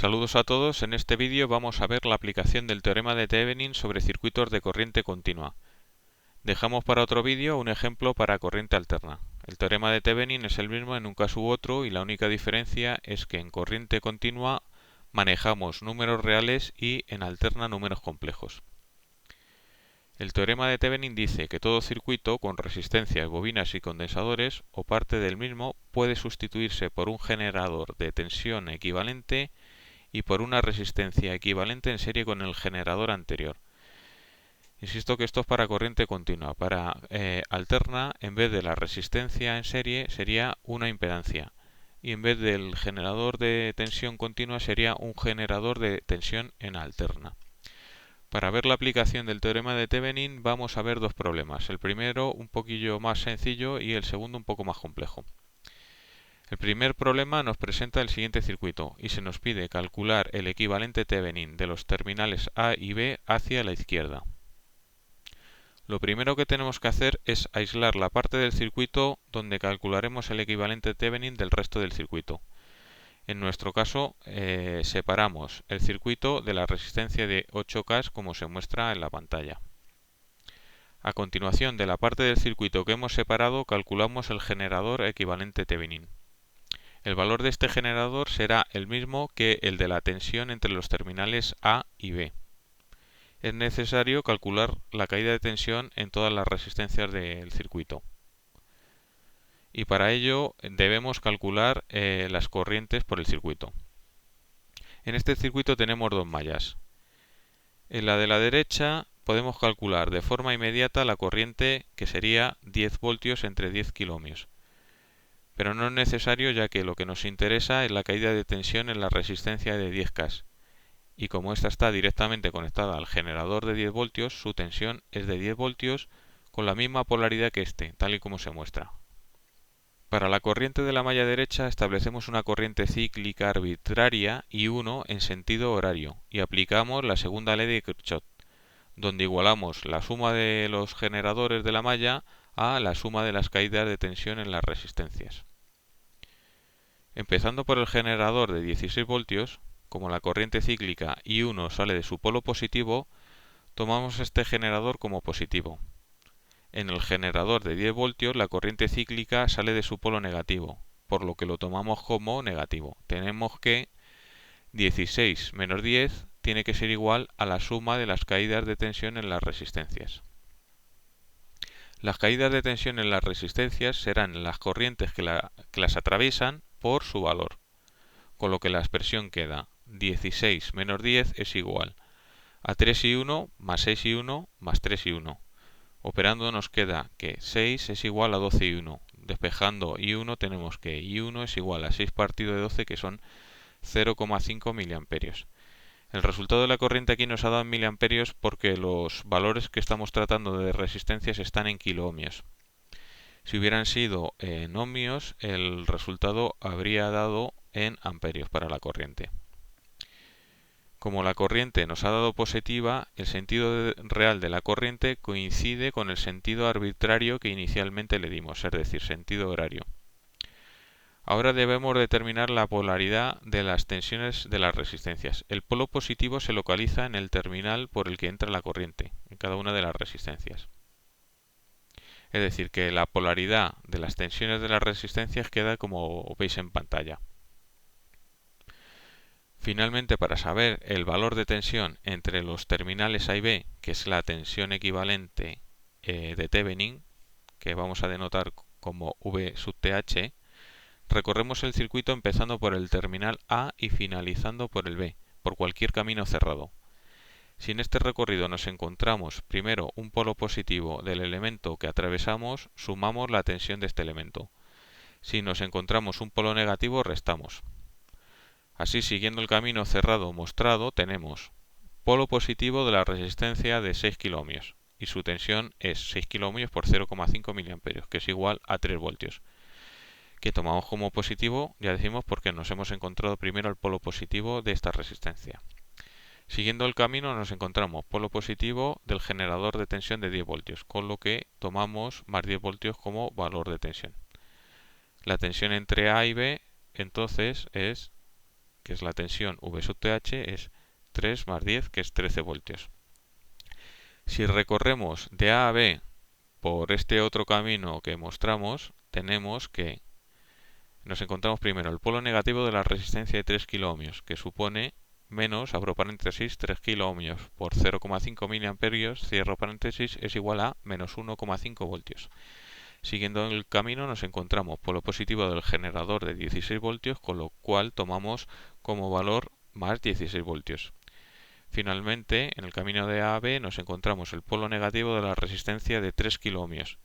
Saludos a todos, en este vídeo vamos a ver la aplicación del teorema de Thevenin sobre circuitos de corriente continua. Dejamos para otro vídeo un ejemplo para corriente alterna. El teorema de Thevenin es el mismo en un caso u otro y la única diferencia es que en corriente continua manejamos números reales y en alterna números complejos. El teorema de Thevenin dice que todo circuito con resistencias, bobinas y condensadores o parte del mismo puede sustituirse por un generador de tensión equivalente y por una resistencia equivalente en serie con el generador anterior. Insisto que esto es para corriente continua. Para alterna, en vez de la resistencia en serie, sería una impedancia. Y en vez del generador de tensión continua, sería un generador de tensión en alterna. Para ver la aplicación del teorema de Thevenin vamos a ver dos problemas. El primero un poquillo más sencillo y el segundo un poco más complejo. El primer problema nos presenta el siguiente circuito y se nos pide calcular el equivalente Thevenin de los terminales A y B hacia la izquierda. Lo primero que tenemos que hacer es aislar la parte del circuito donde calcularemos el equivalente Thevenin del resto del circuito. En nuestro caso, separamos el circuito de la resistencia de 8K como se muestra en la pantalla. A continuación, de la parte del circuito que hemos separado, calculamos el generador equivalente Thevenin. El valor de este generador será el mismo que el de la tensión entre los terminales A y B. Es necesario calcular la caída de tensión en todas las resistencias del circuito. Y para ello debemos calcular las corrientes por el circuito. En este circuito tenemos dos mallas. En la de la derecha podemos calcular de forma inmediata la corriente que sería 10 voltios entre 10 kiloohmios. Pero no es necesario ya que lo que nos interesa es la caída de tensión en la resistencia de 10K. Y como esta está directamente conectada al generador de 10 voltios, su tensión es de 10 voltios con la misma polaridad que este, tal y como se muestra. Para la corriente de la malla derecha establecemos una corriente cíclica arbitraria I1 en sentido horario y aplicamos la segunda ley de Kirchhoff, donde igualamos la suma de los generadores de la malla a la suma de las caídas de tensión en las resistencias. Empezando por el generador de 16 voltios, como la corriente cíclica I1 sale de su polo positivo, tomamos este generador como positivo. En el generador de 10 voltios la corriente cíclica sale de su polo negativo, por lo que lo tomamos como negativo. Tenemos que 16 menos 10 tiene que ser igual a la suma de las caídas de tensión en las resistencias. Las caídas de tensión en las resistencias serán las corrientes que las atraviesan por su valor, con lo que la expresión queda 16 menos 10 es igual a 3i1 más 6i1 más 3i1. Operando nos queda que 6 es igual a 12i1. Despejando i1 tenemos que i1 es igual a 6 partido de 12 que son 0,5 miliamperios. El resultado de la corriente aquí nos ha dado en miliamperios porque los valores que estamos tratando de resistencias están en kiloohmios. Si hubieran sido en ohmios, el resultado habría dado en amperios para la corriente. Como la corriente nos ha dado positiva, el sentido real de la corriente coincide con el sentido arbitrario que inicialmente le dimos, es decir, sentido horario. Ahora debemos determinar la polaridad de las tensiones de las resistencias. El polo positivo se localiza en el terminal por el que entra la corriente, en cada una de las resistencias. Es decir, que la polaridad de las tensiones de las resistencias queda como veis en pantalla. Finalmente, para saber el valor de tensión entre los terminales A y B, que es la tensión equivalente de Thevenin, que vamos a denotar como V sub TH, recorremos el circuito empezando por el terminal A y finalizando por el B, por cualquier camino cerrado. Si en este recorrido nos encontramos primero un polo positivo del elemento que atravesamos, sumamos la tensión de este elemento. Si nos encontramos un polo negativo, restamos. Así, siguiendo el camino cerrado mostrado, tenemos polo positivo de la resistencia de 6 kiloohmios y su tensión es 6 kiloohmios por 0,5 miliamperios, que es igual a 3 voltios, que tomamos como positivo, ya decimos, porque nos hemos encontrado primero el polo positivo de esta resistencia. Siguiendo el camino nos encontramos polo positivo del generador de tensión de 10 voltios, con lo que tomamos más 10 voltios como valor de tensión. La tensión entre A y B entonces es que es la tensión V sub TH, es 3 más 10, que es 13 voltios. Si recorremos de A a B por este otro camino que mostramos, tenemos que nos encontramos primero el polo negativo de la resistencia de 3 kiloohmios, que supone menos, abro paréntesis, 3 kiloohmios por 0,5 miliamperios, cierro paréntesis, es igual a menos 1,5 voltios. Siguiendo el camino nos encontramos polo positivo del generador de 16 voltios, con lo cual tomamos como valor más 16 voltios. Finalmente, en el camino de A a B nos encontramos el polo negativo de la resistencia de 3 kiloohmios,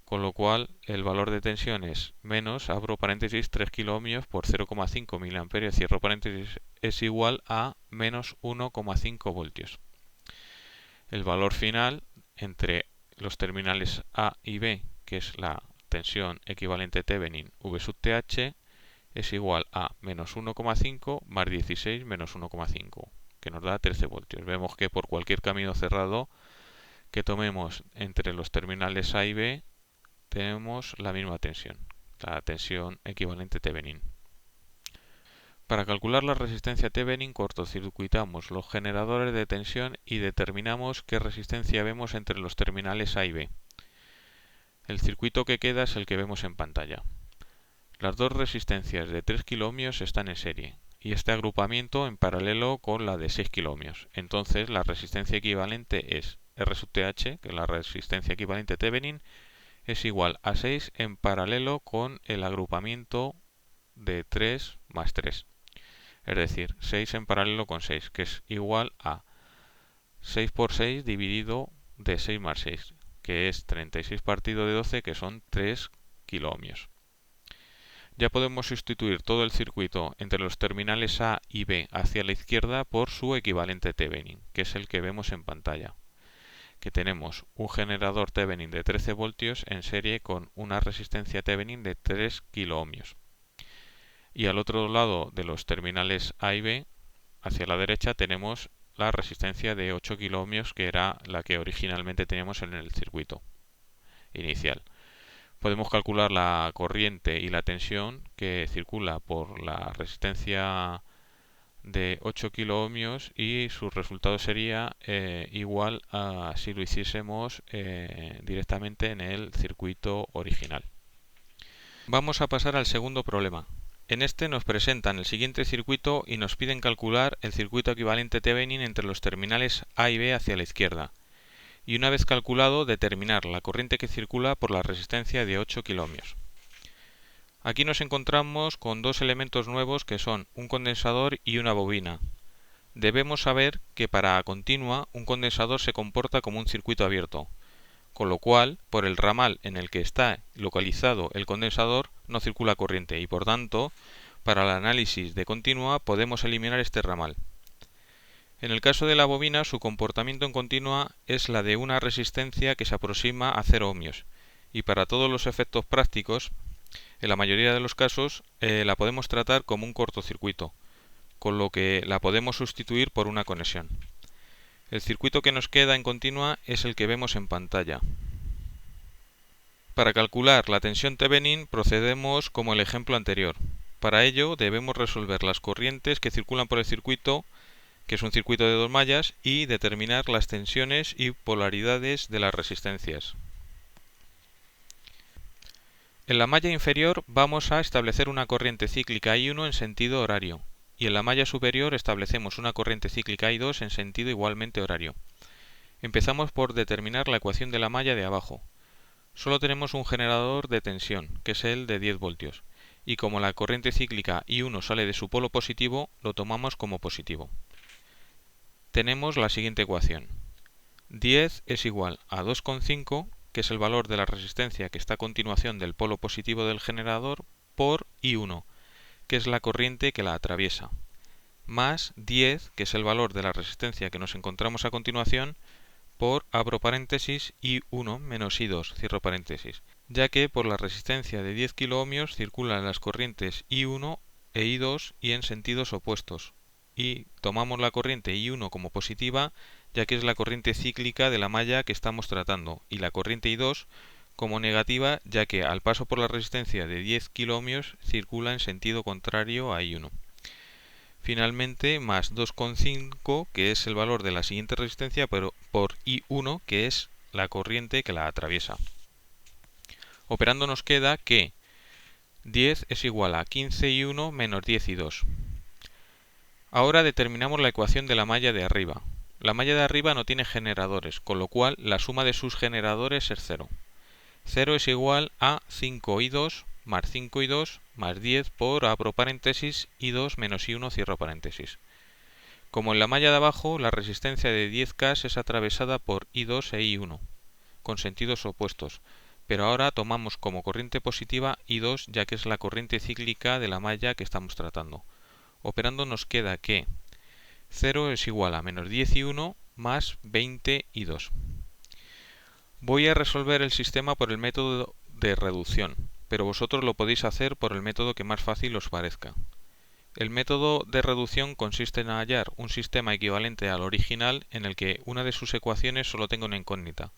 con lo cual el valor de tensión es menos, abro paréntesis, 3 kiloohmios por 0,5 miliamperios, cierro paréntesis, es igual a menos 1,5 voltios. El valor final entre los terminales A y B, que es la tensión equivalente Thevenin V sub TH, es igual a menos 1,5 más 16 menos 1,5, que nos da 13 voltios. Vemos que por cualquier camino cerrado que tomemos entre los terminales A y B, tenemos la misma tensión, la tensión equivalente Thevenin. Para calcular la resistencia Thevenin, cortocircuitamos los generadores de tensión y determinamos qué resistencia vemos entre los terminales A y B. El circuito que queda es el que vemos en pantalla. Las dos resistencias de 3 kiloohmios están en serie y este agrupamiento en paralelo con la de 6 kiloohmios. Entonces la resistencia equivalente es R sub TH, que es la resistencia equivalente Thevenin, es igual a 6 en paralelo con el agrupamiento de 3 más 3. Es decir, 6 en paralelo con 6, que es igual a 6 por 6 dividido de 6 más 6, que es 36 partido de 12, que son 3 kiloohmios. Ya podemos sustituir todo el circuito entre los terminales A y B hacia la izquierda por su equivalente Thevenin, que es el que vemos en pantalla, que tenemos un generador Thevenin de 13 voltios en serie con una resistencia Thevenin de 3 kiloohmios. Y al otro lado de los terminales A y B, hacia la derecha, tenemos la resistencia de 8 kiloohmios, que era la que originalmente teníamos en el circuito inicial. Podemos calcular la corriente y la tensión que circula por la resistencia de 8 kiloohmios y su resultado sería igual a si lo hiciésemos directamente en el circuito original. Vamos a pasar al segundo problema. En este nos presentan el siguiente circuito y nos piden calcular el circuito equivalente Thevenin entre los terminales A y B hacia la izquierda. Y una vez calculado, determinar la corriente que circula por la resistencia de 8 kiloohmios. Aquí nos encontramos con dos elementos nuevos que son un condensador y una bobina. Debemos saber que para continua un condensador se comporta como un circuito abierto, con lo cual, por el ramal en el que está localizado el condensador, no circula corriente y por tanto, para el análisis de continua podemos eliminar este ramal. En el caso de la bobina, su comportamiento en continua es la de una resistencia que se aproxima a 0 ohmios y para todos los efectos prácticos, en la mayoría de los casos, la podemos tratar como un cortocircuito, con lo que la podemos sustituir por una conexión. El circuito que nos queda en continua es el que vemos en pantalla. Para calcular la tensión Thevenin procedemos como el ejemplo anterior. Para ello debemos resolver las corrientes que circulan por el circuito, que es un circuito de dos mallas, y determinar las tensiones y polaridades de las resistencias. En la malla inferior vamos a establecer una corriente cíclica I1 en sentido horario. Y en la malla superior establecemos una corriente cíclica I2 en sentido igualmente horario. Empezamos por determinar la ecuación de la malla de abajo. Solo tenemos un generador de tensión, que es el de 10 voltios, y como la corriente cíclica I1 sale de su polo positivo, lo tomamos como positivo. Tenemos la siguiente ecuación. 10 es igual a 2,5, que es el valor de la resistencia que está a continuación del polo positivo del generador, por I1, que es la corriente que la atraviesa, más 10, que es el valor de la resistencia que nos encontramos a continuación, por, abro paréntesis, I1 menos I2, cierro paréntesis, ya que por la resistencia de 10 kiloohmios circulan las corrientes I1 e I2 y en sentidos opuestos, y tomamos la corriente I1 como positiva, ya que es la corriente cíclica de la malla que estamos tratando, y la corriente I2 como negativa, ya que al paso por la resistencia de 10 kiloohmios circula en sentido contrario a I1. finalmente más 2,5, que es el valor de la siguiente resistencia, pero por I1, que es la corriente que la atraviesa. Operando nos queda que 10 es igual a 15I1 menos 10I2. Ahora determinamos la ecuación de la malla de arriba. La malla de arriba no tiene generadores, con lo cual la suma de sus generadores es 0. 0 es igual a 5I2 más 5I2 más 10 por, abro paréntesis, I2 menos I1, cierro paréntesis. Como en la malla de abajo, la resistencia de 10K es atravesada por I2 e I1, con sentidos opuestos, pero ahora tomamos como corriente positiva I2, ya que es la corriente cíclica de la malla que estamos tratando. Operando nos queda que 0 es igual a menos 10I1 más 20I2. Voy a resolver el sistema por el método de reducción, pero vosotros lo podéis hacer por el método que más fácil os parezca. El método de reducción consiste en hallar un sistema equivalente al original en el que una de sus ecuaciones solo tenga una incógnita.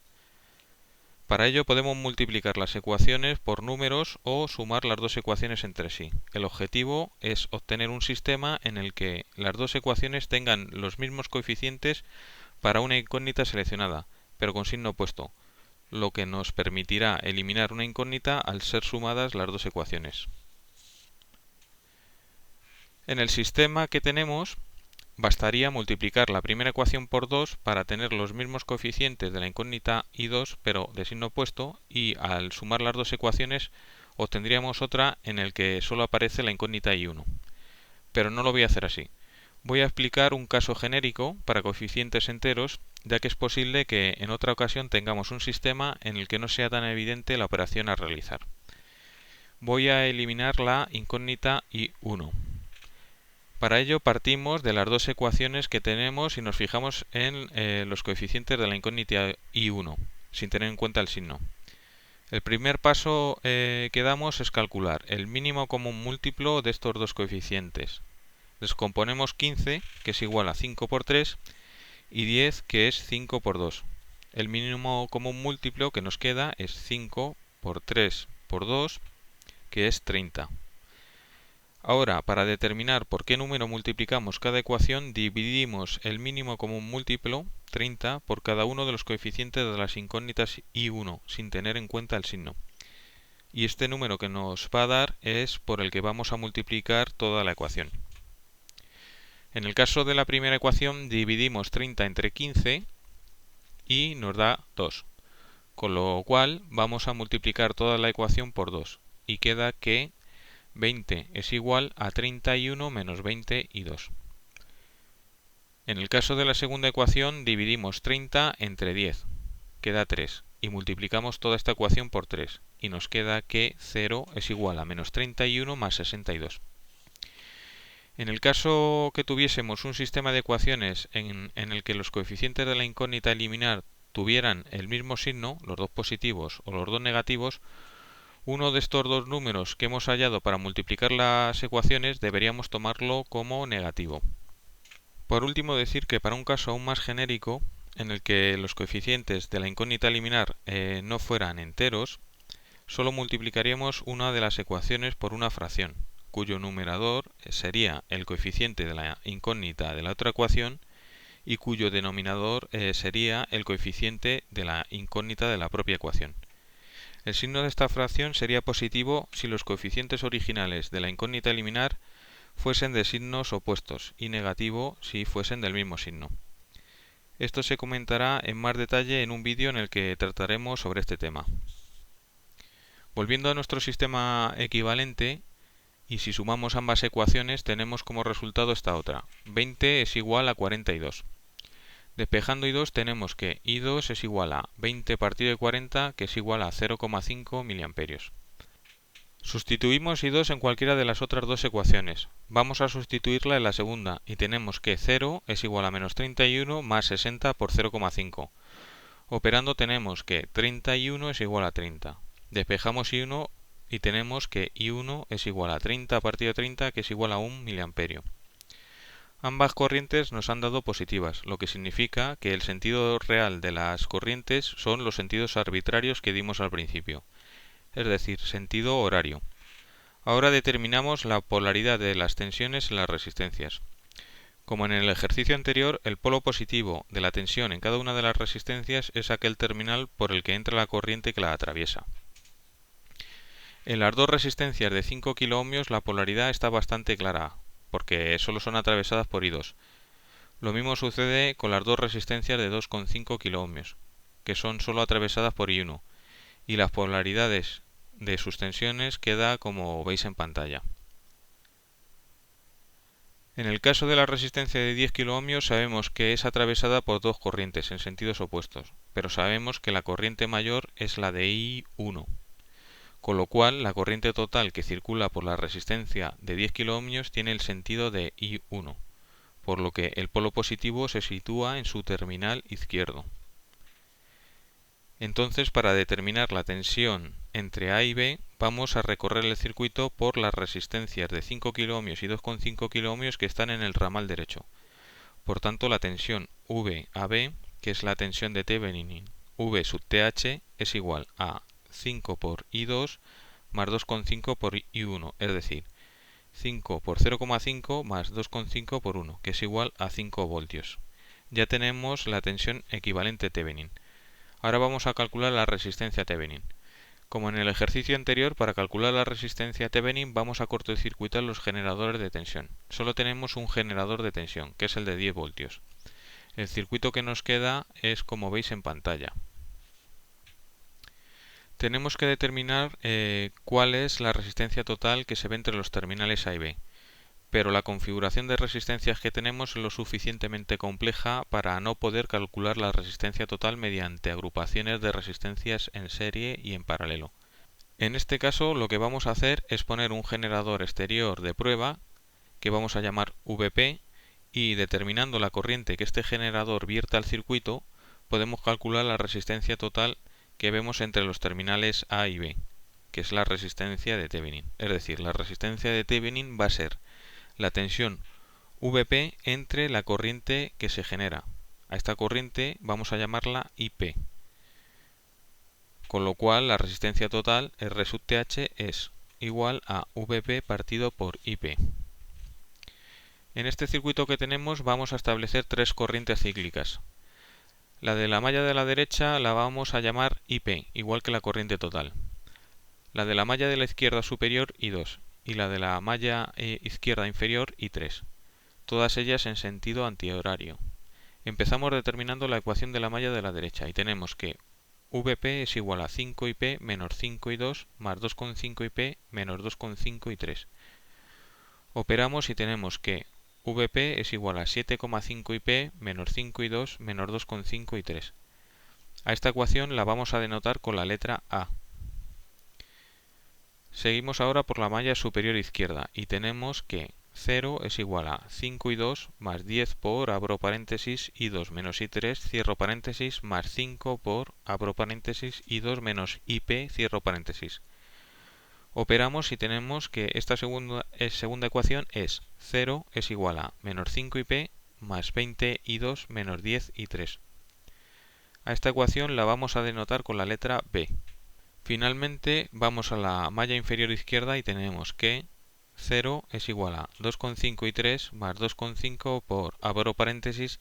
Para ello podemos multiplicar las ecuaciones por números o sumar las dos ecuaciones entre sí. El objetivo es obtener un sistema en el que las dos ecuaciones tengan los mismos coeficientes para una incógnita seleccionada, pero con signo opuesto, lo que nos permitirá eliminar una incógnita al ser sumadas las dos ecuaciones. En el sistema que tenemos, bastaría multiplicar la primera ecuación por 2 para tener los mismos coeficientes de la incógnita I2, pero de signo opuesto, y al sumar las dos ecuaciones obtendríamos otra en el que solo aparece la incógnita I1. Pero no lo voy a hacer así. Voy a explicar un caso genérico para coeficientes enteros, ya que es posible que en otra ocasión tengamos un sistema en el que no sea tan evidente la operación a realizar. Voy a eliminar la incógnita I1. Para ello partimos de las dos ecuaciones que tenemos y nos fijamos en los coeficientes de la incógnita I1, sin tener en cuenta el signo. El primer paso que damos es calcular el mínimo común múltiplo de estos dos coeficientes. Descomponemos 15, que es igual a 5 por 3, y 10, que es 5 por 2. El mínimo común múltiplo que nos queda es 5 por 3 por 2, que es 30. Ahora, para determinar por qué número multiplicamos cada ecuación, dividimos el mínimo común múltiplo, 30, por cada uno de los coeficientes de las incógnitas I1, sin tener en cuenta el signo. Y este número que nos va a dar es por el que vamos a multiplicar toda la ecuación. En el caso de la primera ecuación, dividimos 30 entre 15 y nos da 2. Con lo cual, vamos a multiplicar toda la ecuación por 2. Y queda que 20 es igual a 31 menos 20 y 2. En el caso de la segunda ecuación dividimos 30 entre 10, queda 3, y multiplicamos toda esta ecuación por 3, y nos queda que 0 es igual a menos 31 más 62. En el caso que tuviésemos un sistema de ecuaciones en el que los coeficientes de la incógnita a eliminar tuvieran el mismo signo, los dos positivos o los dos negativos, uno de estos dos números que hemos hallado para multiplicar las ecuaciones deberíamos tomarlo como negativo. Por último, decir que para un caso aún más genérico, en el que los coeficientes de la incógnita a eliminar no fueran enteros, solo multiplicaríamos una de las ecuaciones por una fracción, cuyo numerador sería el coeficiente de la incógnita de la otra ecuación y cuyo denominador sería el coeficiente de la incógnita de la propia ecuación. El signo de esta fracción sería positivo si los coeficientes originales de la incógnita a eliminar fuesen de signos opuestos y negativo si fuesen del mismo signo. Esto se comentará en más detalle en un vídeo en el que trataremos sobre este tema. Volviendo a nuestro sistema equivalente, y si sumamos ambas ecuaciones tenemos como resultado esta otra. 20 es igual a 42. Despejando I2 tenemos que I2 es igual a 20 partido de 40, que es igual a 0,5 mA. Sustituimos I2 en cualquiera de las otras dos ecuaciones. Vamos a sustituirla en la segunda y tenemos que 0 es igual a menos 31 más 60 por 0,5. Operando tenemos que 31 es igual a 30. Despejamos I1 y tenemos que I1 es igual a 30 partido de 30, que es igual a 1 mA. Ambas corrientes nos han dado positivas, lo que significa que el sentido real de las corrientes son los sentidos arbitrarios que dimos al principio, es decir, sentido horario. Ahora determinamos la polaridad de las tensiones en las resistencias. Como en el ejercicio anterior, el polo positivo de la tensión en cada una de las resistencias es aquel terminal por el que entra la corriente que la atraviesa. En las dos resistencias de 5 kΩ la polaridad está bastante clara, porque solo son atravesadas por I2. Lo mismo sucede con las dos resistencias de 2,5 kΩ, que son solo atravesadas por I1, y las polaridades de sus tensiones queda como veis en pantalla. En el caso de la resistencia de 10 kΩ sabemos que es atravesada por dos corrientes en sentidos opuestos, pero sabemos que la corriente mayor es la de I1, con lo cual la corriente total que circula por la resistencia de 10 kΩ tiene el sentido de I1, por lo que el polo positivo se sitúa en su terminal izquierdo. Entonces, para determinar la tensión entre A y B, vamos a recorrer el circuito por las resistencias de 5 kΩ y 2,5 kΩ que están en el ramal derecho. Por tanto, la tensión VAB, que es la tensión de Thevenin V sub TH, es igual a 5 por I2 más 2,5 por I1, es decir, 5 por 0,5 más 2,5 por 1, que es igual a 5 voltios. Ya tenemos la tensión equivalente Thevenin. Ahora vamos a calcular la resistencia Thevenin. Como en el ejercicio anterior, para calcular la resistencia Thevenin vamos a cortocircuitar los generadores de tensión. Solo tenemos un generador de tensión, que es el de 10 voltios. El circuito que nos queda es como veis en pantalla. Tenemos que determinar cuál es la resistencia total que se ve entre los terminales A y B. Pero la configuración de resistencias que tenemos es lo suficientemente compleja para no poder calcular la resistencia total mediante agrupaciones de resistencias en serie y en paralelo. En este caso lo que vamos a hacer es poner un generador exterior de prueba que vamos a llamar VP y determinando la corriente que este generador vierta al circuito podemos calcular la resistencia total que vemos entre los terminales A y B, que es la resistencia de Thevenin. Es decir, la resistencia de Thevenin va a ser la tensión VP entre la corriente que se genera. A esta corriente vamos a llamarla IP. Con lo cual la resistencia total R sub TH es igual a VP partido por IP. En este circuito que tenemos vamos a establecer tres corrientes cíclicas. La de la malla de la derecha la vamos a llamar IP, igual que la corriente total. La de la malla de la izquierda superior I2 y la de la malla izquierda inferior I3. Todas ellas en sentido antihorario. Empezamos determinando la ecuación de la malla de la derecha y tenemos que VP es igual a 5IP menos 5I2 más 2,5IP menos 2,5I3. Operamos y tenemos que VP es igual a 7,5IP menos 5I2 menos 2,5I3. A esta ecuación la vamos a denotar con la letra A. Seguimos ahora por la malla superior izquierda y tenemos que 0 es igual a 5I2 más 10 por, abro paréntesis, I2 menos I3, cierro paréntesis, más 5 por, abro paréntesis, I2 menos IP, cierro paréntesis. Operamos y tenemos que esta segunda ecuación es 0 es igual a menos 5IP más 20I2 menos 10I3. A esta ecuación la vamos a denotar con la letra B. Finalmente vamos a la malla inferior izquierda y tenemos que 0 es igual a 2,5I3 más 2,5 por, abro paréntesis,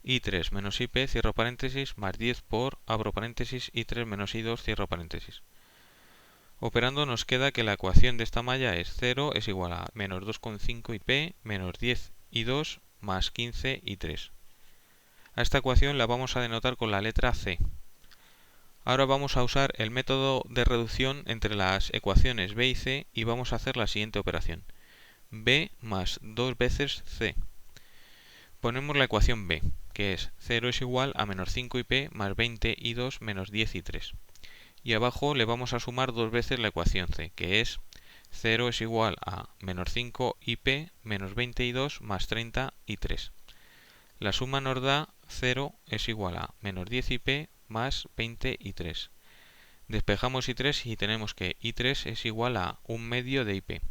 I3 menos IP, cierro paréntesis, más 10 por, abro paréntesis, I3 menos I2, cierro paréntesis. Operando nos queda que la ecuación de esta malla es 0 es igual a menos 2,5IP menos 10I2 más 15I3. A esta ecuación la vamos a denotar con la letra C. Ahora vamos a usar el método de reducción entre las ecuaciones B y C y vamos a hacer la siguiente operación. B más 2 veces C. Ponemos la ecuación B, que es 0 es igual a menos 5IP más 20I2 menos 10I3. Y abajo le vamos a sumar 2 veces la ecuación C, que es 0 es igual a menos 5IP menos 20I2 más 30I3. La suma nos da 0 es igual a menos 10IP más 20I3. Despejamos I3 y tenemos que I3 es igual a 1 medio de IP.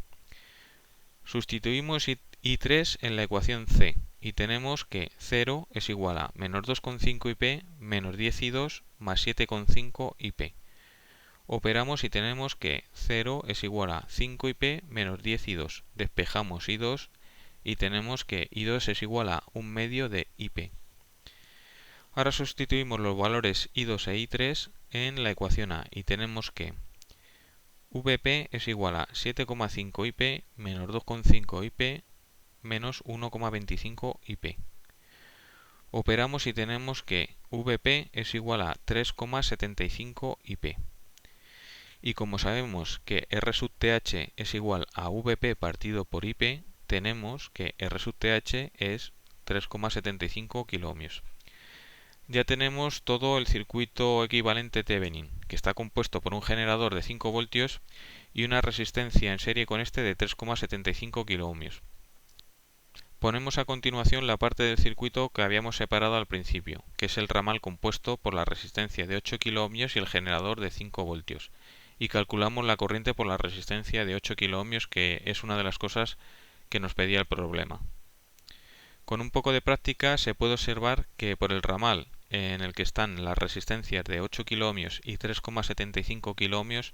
Sustituimos I3 en la ecuación C y tenemos que 0 es igual a menos 2,5IP menos 10I2 más 7,5 IP. Operamos y tenemos que 0 es igual a 5IP menos 10I2. Despejamos I2 y tenemos que I2 es igual a 1/2 de IP. Ahora sustituimos los valores I2 e I3 en la ecuación A y tenemos que VP es igual a 7,5 IP menos 2,5 IP menos 1,25 IP. Operamos y tenemos que VP es igual a 3,75 IP. Y como sabemos que R sub TH es igual a VP partido por IP, tenemos que R sub TH es 3,75 kiloohmios. Ya tenemos todo el circuito equivalente Thevenin, que está compuesto por un generador de 5 voltios y una resistencia en serie con este de 3,75 kiloohmios. Ponemos a continuación la parte del circuito que habíamos separado al principio, que es el ramal compuesto por la resistencia de 8 kiloohmios y el generador de 5 voltios. Y calculamos la corriente por la resistencia de 8 kiloohmios, que es una de las cosas que nos pedía el problema. Con un poco de práctica se puede observar que por el ramal en el que están las resistencias de 8 kiloohmios y 3,75 kiloohmios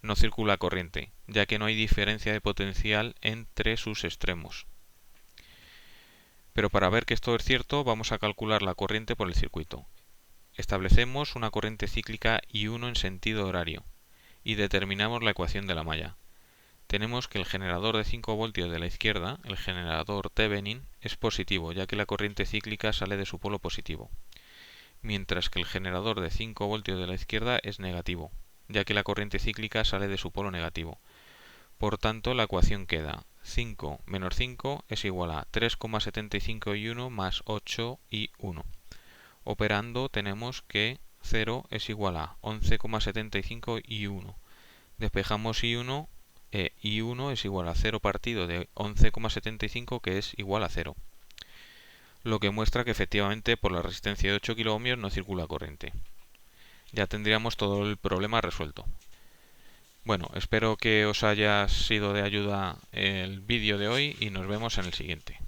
no circula corriente, ya que no hay diferencia de potencial entre sus extremos. Pero para ver que esto es cierto, vamos a calcular la corriente por el circuito. Establecemos una corriente cíclica I1 en sentido horario y determinamos la ecuación de la malla. Tenemos que el generador de 5 voltios de la izquierda, el generador Thevenin, es positivo, ya que la corriente cíclica sale de su polo positivo, mientras que el generador de 5 voltios de la izquierda es negativo, ya que la corriente cíclica sale de su polo negativo. Por tanto, la ecuación queda 5 menos 5 es igual a 3,75 I1 más 8 I1. Operando tenemos que 0 es igual a 11,75 I1. Despejamos I1 e I1 es igual a 0 partido de 11,75, que es igual a 0. Lo que muestra que efectivamente por la resistencia de 8 kiloohmios no circula corriente. Ya tendríamos todo el problema resuelto. Bueno, espero que os haya sido de ayuda el vídeo de hoy y nos vemos en el siguiente.